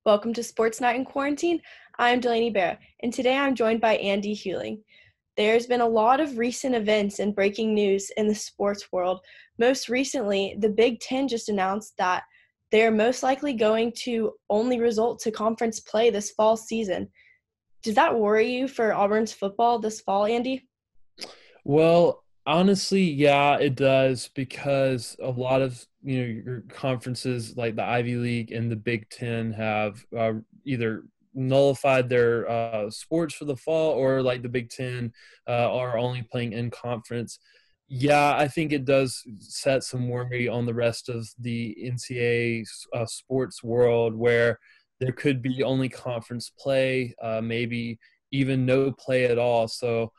Welcome to Sports Night in Quarantine. I'm Delaney Barra, and today I'm joined by Andy Hewling. There's been a lot of recent events and breaking news in the sports world. Most recently, the Big Ten just announced that they're most likely going to only resort to conference play this fall season. Does that worry you for Auburn's football this fall, Andy? Well, honestly, yeah, it does because a lot of your conferences like the Ivy League and the Big Ten have either nullified their sports for the fall, or like the Big Ten are only playing in conference. Yeah, I think it does set some worry on the rest of the NCAA sports world, where there could be only conference play, maybe even no play at all. So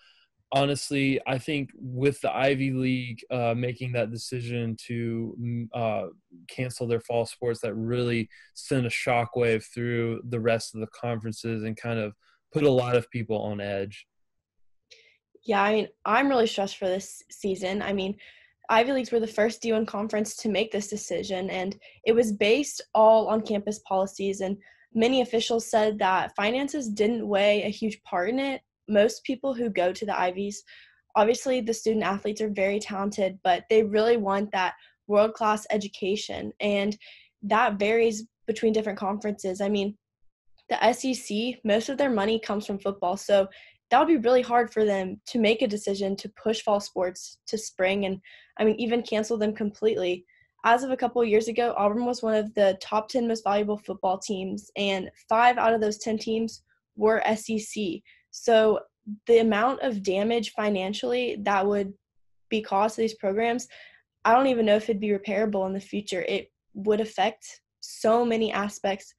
honestly, I think with the Ivy League making that decision to cancel their fall sports, that really sent a shockwave through the rest of the conferences and kind of put a lot of people on edge. Yeah, I'm really stressed for this season. Ivy Leagues were the first D1 conference to make this decision, and it was based all on campus policies. And many officials said that finances didn't weigh a huge part in it. Most people who go to the Ivies, obviously the student athletes are very talented, but they really want that world-class education, and that varies between different conferences. The SEC, most of their money comes from football, so that would be really hard for them to make a decision to push fall sports to spring and, even cancel them completely. As of a couple of years ago, Auburn was one of the top 10 most valuable football teams, and 5 out of those 10 teams were SEC. So the amount of damage financially that would be caused to these programs, I don't even know if it'd be repairable in the future. It would affect so many aspects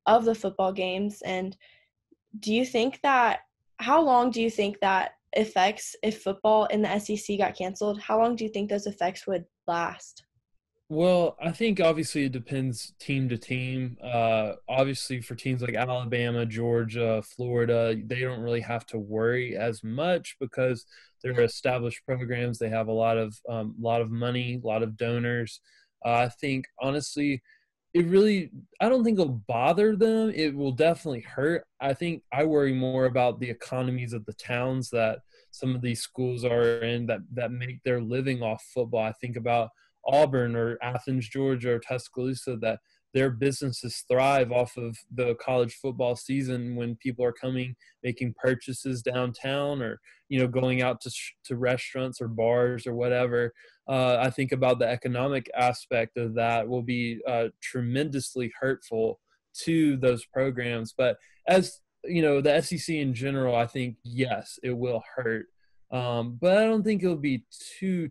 of the football games. And do you think that how long do you think that effects, if football in the SEC got canceled, how long do you think those effects would last? Well, I think obviously it depends team to team. Obviously, for teams like Alabama, Georgia, Florida, they don't really have to worry as much because they're established programs. They have a lot of money, a lot of donors. I think honestly, it really, I don't think it'll bother them. It will definitely hurt. I think I worry more about the economies of the towns that some of these schools are in, that make their living off football. I think about Auburn or Athens, Georgia, or Tuscaloosa, that their businesses thrive off of the college football season, when people are coming, making purchases downtown, or going out to restaurants or bars or whatever. I think about the economic aspect of that will be tremendously hurtful to those programs. But as the SEC in general, I think yes, it will hurt, but I don't think it'll be too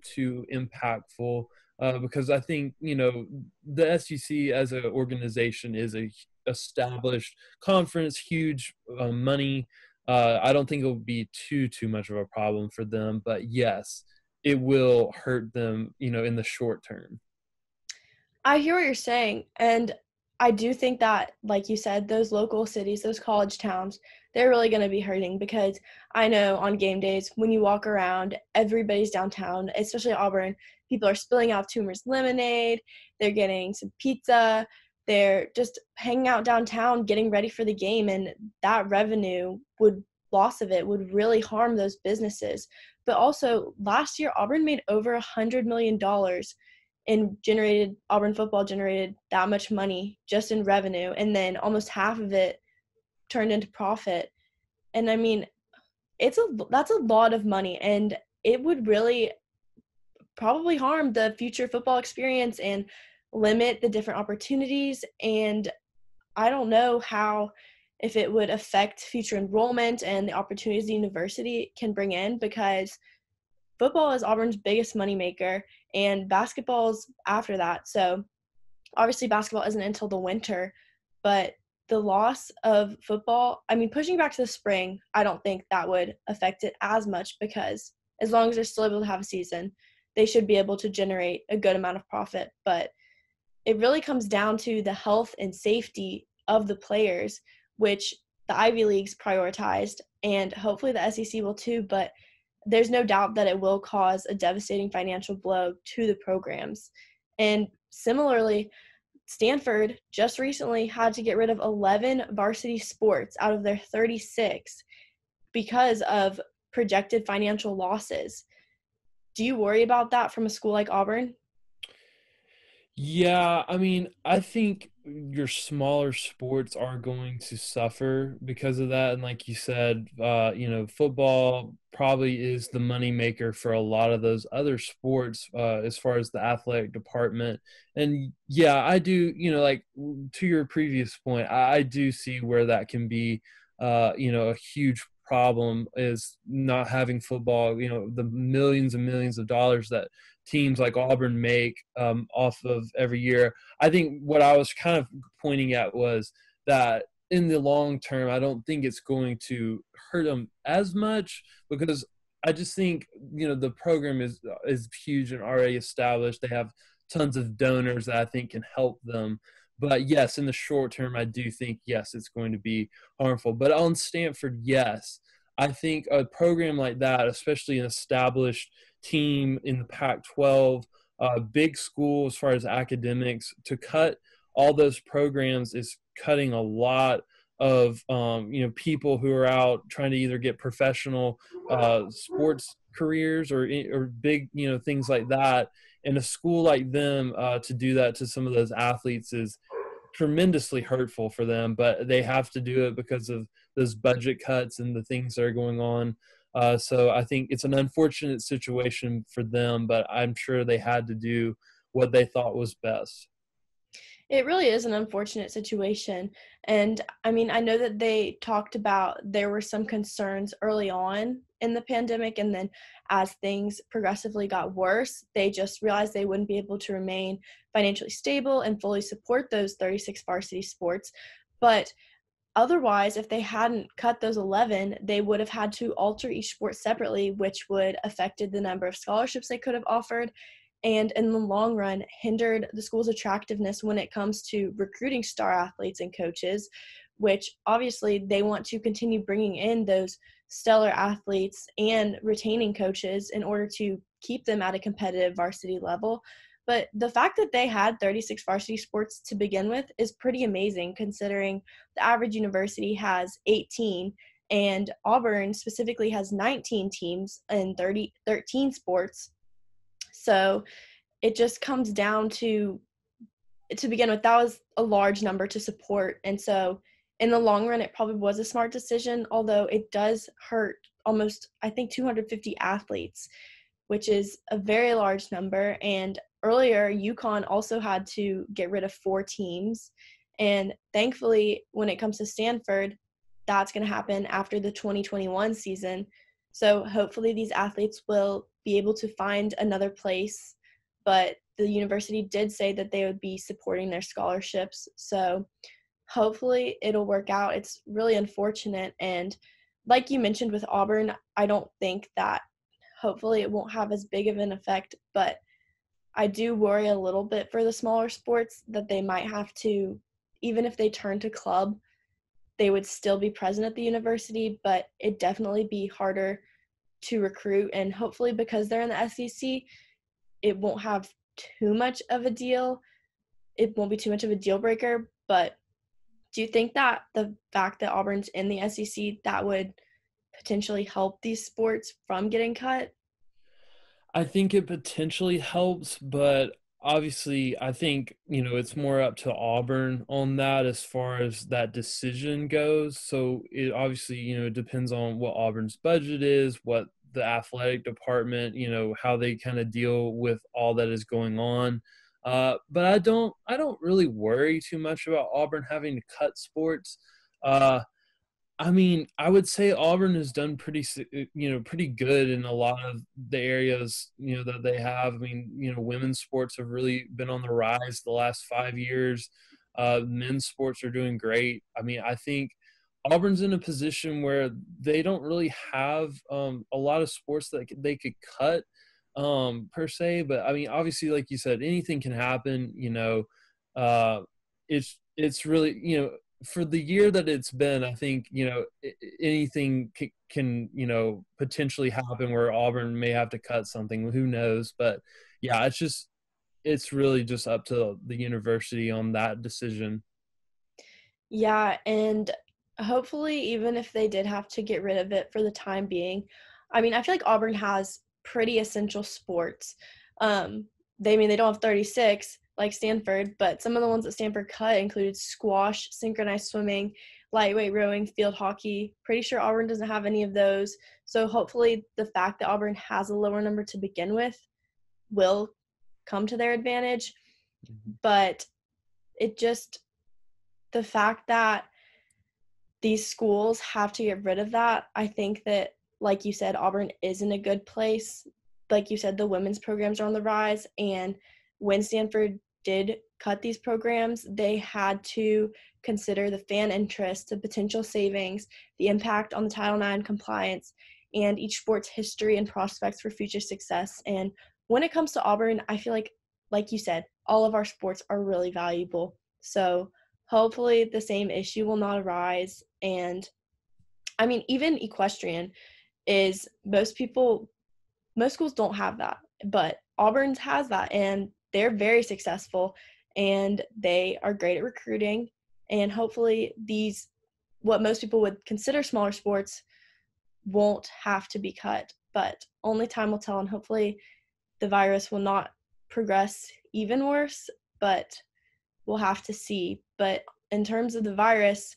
impactful, because I think the SEC as an organization is a established conference, huge money. I don't think it'll be too much of a problem for them, but yes, it will hurt them, in the short term. I hear what you're saying, and I do think that, like you said, those local cities, those college towns, they're really going to be hurting because I know on game days when you walk around, everybody's downtown, especially Auburn. People are spilling out Toomer's lemonade, they're getting some pizza, they're just hanging out downtown, getting ready for the game, and that loss of it would really harm those businesses. But also, last year, Auburn made over $100 million and Auburn football generated that much money just in revenue, and then almost half of it turned into profit. And that's a lot of money, and it would really probably harm the future football experience and limit the different opportunities. And I don't know if it would affect future enrollment and the opportunities the university can bring in, because football is Auburn's biggest moneymaker, and basketball's after that. So obviously basketball isn't until the winter, but the loss of football, pushing back to the spring, I don't think that would affect it as much, because as long as they're still able to have a season, they should be able to generate a good amount of profit. But it really comes down to the health and safety of the players, which the Ivy Leagues prioritized, and hopefully the SEC will too. But there's no doubt that it will cause a devastating financial blow to the programs. And similarly, Stanford just recently had to get rid of 11 varsity sports out of their 36 because of projected financial losses. Do you worry about that from a school like Auburn? Yeah, I mean, I think your smaller sports are going to suffer because of that. And like you said, football probably is the money maker for a lot of those other sports, as far as the athletic department. And yeah, I do, like to your previous point, I do see where that can be, a huge problem is not having football, the millions and millions of dollars that teams like Auburn make off of every year. I think what I was kind of pointing at was that in the long term, I don't think it's going to hurt them as much because I just think the program is huge and already established. They have tons of donors that I think can help them. But yes, in the short term, I do think yes, it's going to be harmful. But on Stanford, yes, I think a program like that, especially an established team in the Pac-12, big school as far as academics, to cut all those programs is cutting a lot of people who are out trying to either get professional sports careers or big things like that. And a school like them to do that to some of those athletes is tremendously hurtful for them, but they have to do it because of those budget cuts and the things that are going on. So I think it's an unfortunate situation for them, but I'm sure they had to do what they thought was best. It really is an unfortunate situation. And I mean, I know that they talked about there were some concerns early on in the pandemic. And then as things progressively got worse, they just realized they wouldn't be able to remain financially stable and fully support those 36 varsity sports. But otherwise, if they hadn't cut those 11, they would have had to alter each sport separately, which would affected the number of scholarships they could have offered, and in the long run hindered the school's attractiveness when it comes to recruiting star athletes and coaches, which obviously they want to continue bringing in those stellar athletes and retaining coaches in order to keep them at a competitive varsity level. But the fact that they had 36 varsity sports to begin with is pretty amazing, considering the average university has 18 and Auburn specifically has 19 teams and 13 sports. So it just comes down to begin with, that was a large number to support. And so in the long run, it probably was a smart decision, although it does hurt almost, I think, 250 athletes, which is a very large number. And earlier, UConn also had to get rid of 4 teams. And thankfully, when it comes to Stanford, that's going to happen after the 2021 season. So hopefully these athletes will be able to find another place. But the university did say that they would be supporting their scholarships. So hopefully it'll work out. It's really unfortunate. And like you mentioned with Auburn, I don't think that hopefully it won't have as big of an effect, but I do worry a little bit for the smaller sports that they might have to, even if they turn to club, they would still be present at the university, but it'd definitely be harder to recruit. And hopefully because they're in the SEC, it won't have too much of a deal. It won't be too much of a deal breaker. But do you think that the fact that Auburn's in the SEC, that would potentially help these sports from getting cut? I think it potentially helps, but obviously, I think, it's more up to Auburn on that as far as that decision goes. So it obviously, depends on what Auburn's budget is, what the athletic department, how they kind of deal with all that is going on. But I don't really worry too much about Auburn having to cut sports. I mean, I would say Auburn has done pretty good in a lot of the areas, that they have. I mean, women's sports have really been on the rise the last 5 years. Men's sports are doing great. I mean, I think Auburn's in a position where they don't really have a lot of sports that they could cut per se. But I mean, obviously, like you said, anything can happen. Uh, it's really for the year that it's been, I think anything can potentially happen where Auburn may have to cut something. Who knows? But yeah, it's just it's really just up to the university on that decision. Yeah, and hopefully, even if they did have to get rid of it for the time being, I mean, I feel like Auburn has pretty essential sports. They don't have 36 like Stanford, but some of the ones that Stanford cut included squash, synchronized swimming, lightweight rowing, field hockey. Pretty sure Auburn doesn't have any of those. So hopefully, the fact that Auburn has a lower number to begin with will come to their advantage. But it just the fact that these schools have to get rid of that. I think that, like you said, Auburn is in a good place. Like you said, the women's programs are on the rise. And when Stanford did cut these programs, they had to consider the fan interest, the potential savings, the impact on the Title IX compliance, and each sport's history and prospects for future success. And when it comes to Auburn, I feel like you said, all of our sports are really valuable. So hopefully the same issue will not arise. And I mean, even equestrian is most schools don't have that, but Auburn's has that, and they're very successful, and they are great at recruiting. And hopefully these, what most people would consider smaller sports, won't have to be cut, but only time will tell. And hopefully the virus will not progress even worse, but we'll have to see. But in terms of the virus,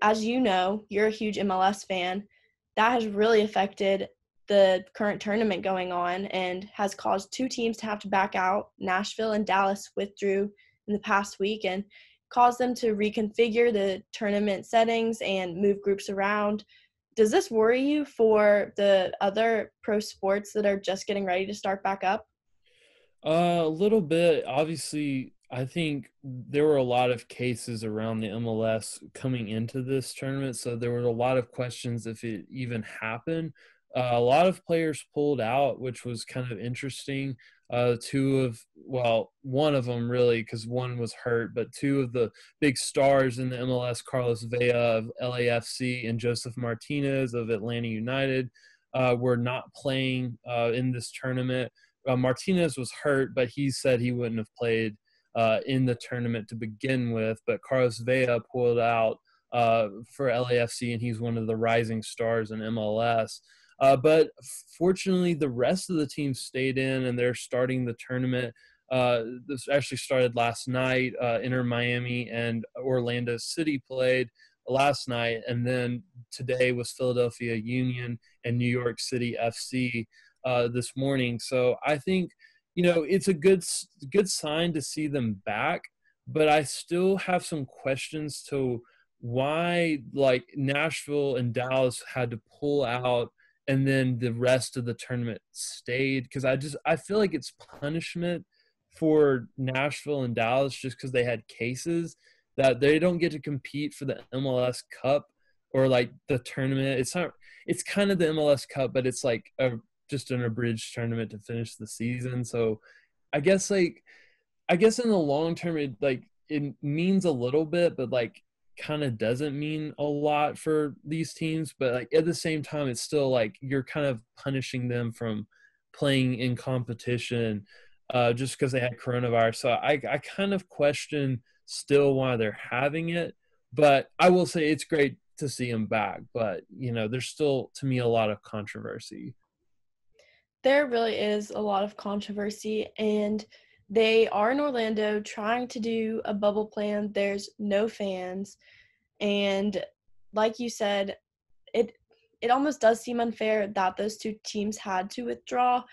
as you know, you're a huge MLS fan. That has really affected the current tournament going on and has caused two teams to have to back out. Nashville and Dallas withdrew in the past week and caused them to reconfigure the tournament settings and move groups around. Does this worry you for the other pro sports that are just getting ready to start back up? A little bit. Obviously, I think there were a lot of cases around the MLS coming into this tournament, so there were a lot of questions if it even happened. A lot of players pulled out, which was kind of interesting. One of them really, because one was hurt, but two of the big stars in the MLS, Carlos Vela of LAFC and Joseph Martinez of Atlanta United, were not playing in this tournament. Martinez was hurt, but he said he wouldn't have played in the tournament to begin with. But Carlos Vela pulled out for LAFC, and he's one of the rising stars in MLS. But fortunately, the rest of the team stayed in, and they're starting the tournament. This actually started last night. Inter Miami and Orlando City played last night, and then today was Philadelphia Union and New York City FC this morning. So I think, it's a good sign to see them back, but I still have some questions to why like Nashville and Dallas had to pull out and then the rest of the tournament stayed, because I feel like it's punishment for Nashville and Dallas just because they had cases that they don't get to compete for the MLS Cup or like the tournament. It's kind of the MLS Cup, but it's like just an abridged tournament to finish the season. So I guess in the long term it means a little bit, but like kind of doesn't mean a lot for these teams. But like at the same time, it's still like you're kind of punishing them from playing in competition just because they had coronavirus. So I kind of question still why they're having it. But I will say it's great to see them back. But there's still to me a lot of controversy. There really is a lot of controversy, and they are in Orlando trying to do a bubble plan. There's no fans, and like you said, it it almost does seem unfair that those two teams had to withdraw.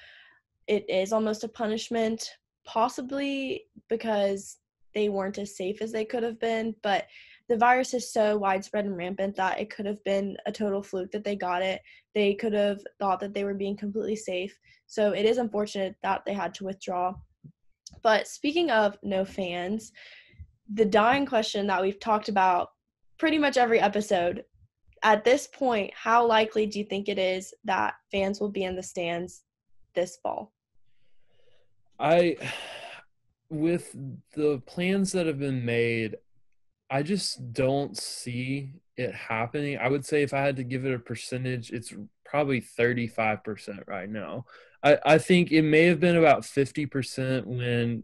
It is almost a punishment, possibly because they weren't as safe as they could have been, but the virus is so widespread and rampant that it could have been a total fluke that they got it. They could have thought that they were being completely safe. So it is unfortunate that they had to withdraw. But speaking of no fans, the dying question that we've talked about pretty much every episode, at this point, how likely do you think it is that fans will be in the stands this fall? I with the plans that have been made, I just don't see it happening. I would say if I had to give it a percentage, it's probably 35% right now. I think it may have been about 50% when,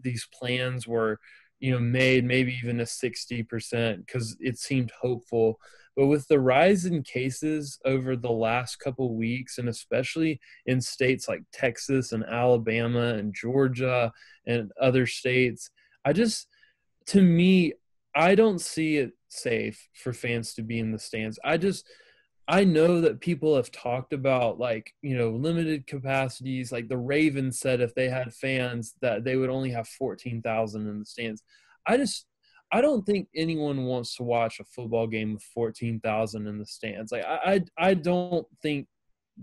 these plans were, made, maybe even a 60% because it seemed hopeful. But with the rise in cases over the last couple weeks, and especially in states like Texas and Alabama and Georgia and other states, I just, to me, I don't see it safe for fans to be in the stands. I know that people have talked about, like, limited capacities. Like the Ravens said if they had fans that they would only have 14,000 in the stands. I just I don't think anyone wants to watch a football game with 14,000 in the stands. Like I don't think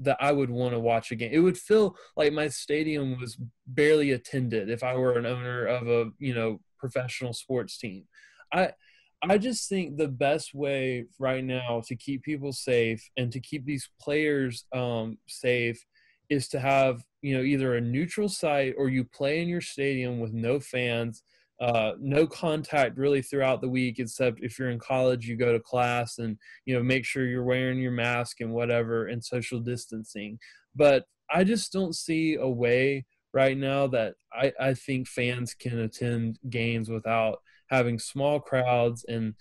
that I would want to watch a game. It would feel like my stadium was barely attended if I were an owner of a, professional sports team. I I just think the best way right now to keep people safe and to keep these players safe is to have, either a neutral site or you play in your stadium with no fans, no contact really throughout the week, except if you're in college, you go to class and, make sure you're wearing your mask and whatever and social distancing. But I just don't see a way right now that I think fans can attend games without having small crowds and,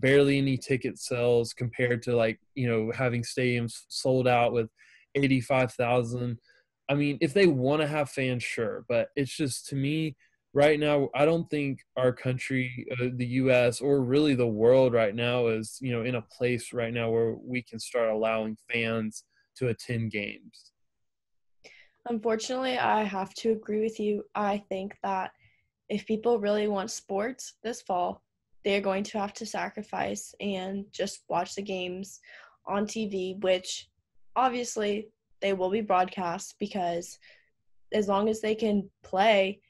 barely any ticket sales compared to, like, having stadiums sold out with 85,000. I mean, if they want to have fans, sure, but it's just, to me right now, I don't think our country, the US, or really the world right now is, in a place right now where we can start allowing fans to attend games. Unfortunately, I have to agree with you. I think that if people really want sports this fall, they're going to have to sacrifice and just watch the games on TV, which obviously they will be broadcast because as long as they can play,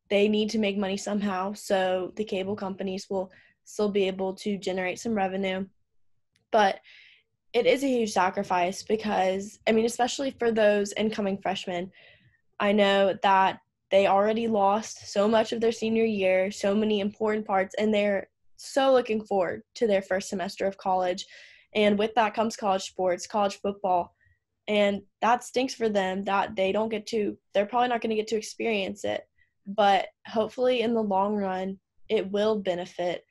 they need to make money somehow. So the cable companies will still be able to generate some revenue. But it is a huge sacrifice because, I mean, especially for those incoming freshmen, I know that they already lost so much of their senior year, so many important parts, and they're so looking forward to their first semester of college. And with that comes college sports, college football. And that stinks for them that they're probably not going to get to experience it. But hopefully in the long run, it will benefit.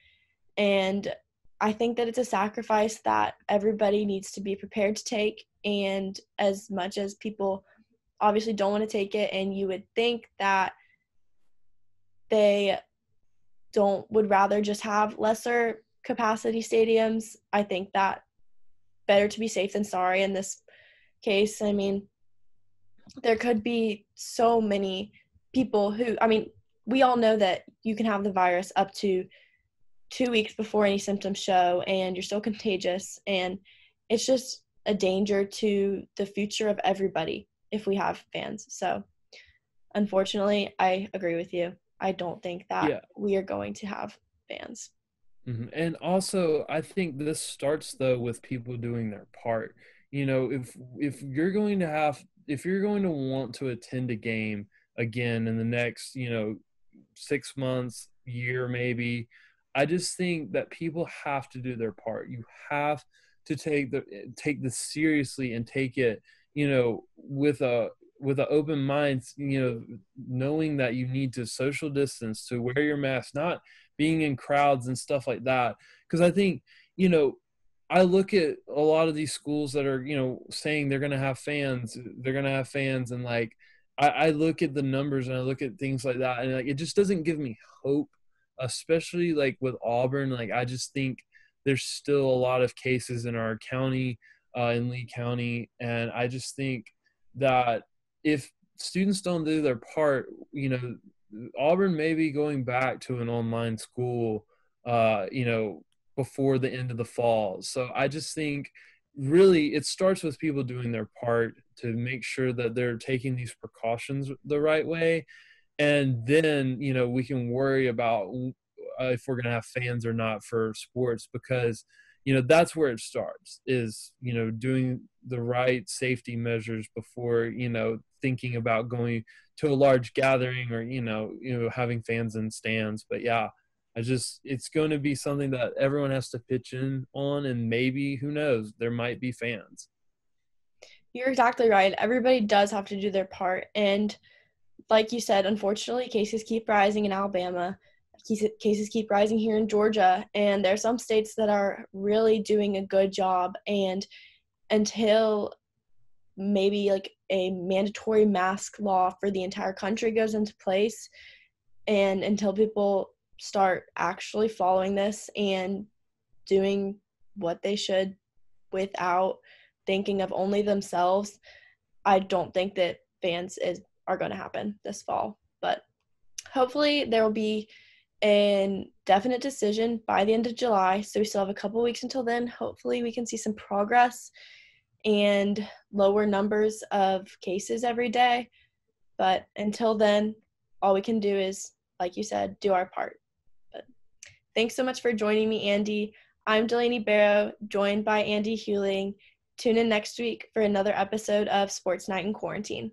And I think that it's a sacrifice that everybody needs to be prepared to take. And as much as people obviously don't want to take it, and you would think that they don't would rather just have lesser capacity stadiums, I think that better to be safe than sorry in this case. I mean, there could be so many people who, I mean, we all know that you can have the virus up to 2 weeks before any symptoms show, and you're still contagious, and it's just a danger to the future of everybody if we have fans. So unfortunately, I agree with you. I don't think that Yeah. we are going to have fans. And also, I think this starts though with people doing their part. If you're going to want to attend a game again in the next, 6 months, year maybe, I just think that people have to do their part. You have to take this seriously and take it, with an open mind, knowing that you need to social distance, to wear your mask, not being in crowds and stuff like that. Because I think, you know, I look at a lot of these schools that are, saying they're going to have fans. And like, I look at the numbers and I look at things like that. And like, it just doesn't give me hope, especially like with Auburn. Like, I just think there's still a lot of cases in our county, in Lee County. And I just think that if students don't do their part, Auburn may be going back to an online school, uh, you know, before the end of the fall. So I just think really it starts with people doing their part to make sure that they're taking these precautions the right way. And then, we can worry about if we're going to have fans or not for sports, because, that's where it starts, is, doing the right safety measures before, thinking about going to a large gathering or, having fans in stands. But yeah, it's going to be something that everyone has to pitch in on, and maybe, who knows, there might be fans. You're exactly right. Everybody does have to do their part. And like you said, unfortunately, cases keep rising in Alabama. Cases keep rising here in Georgia. And there are some states that are really doing a good job. And until maybe like a mandatory mask law for the entire country goes into place, and until people start actually following this and doing what they should without thinking of only themselves, I don't think that fans are going to happen this fall. But hopefully there will be a definite decision by the end of July. So we still have a couple weeks until then. Hopefully we can see some progress and lower numbers of cases every day. But until then, all we can do is, like you said, do our part. But thanks so much for joining me, Andy. I'm Delaney Barrow, joined by Andy Hewling. Tune in next week for another episode of Sports Night in Quarantine.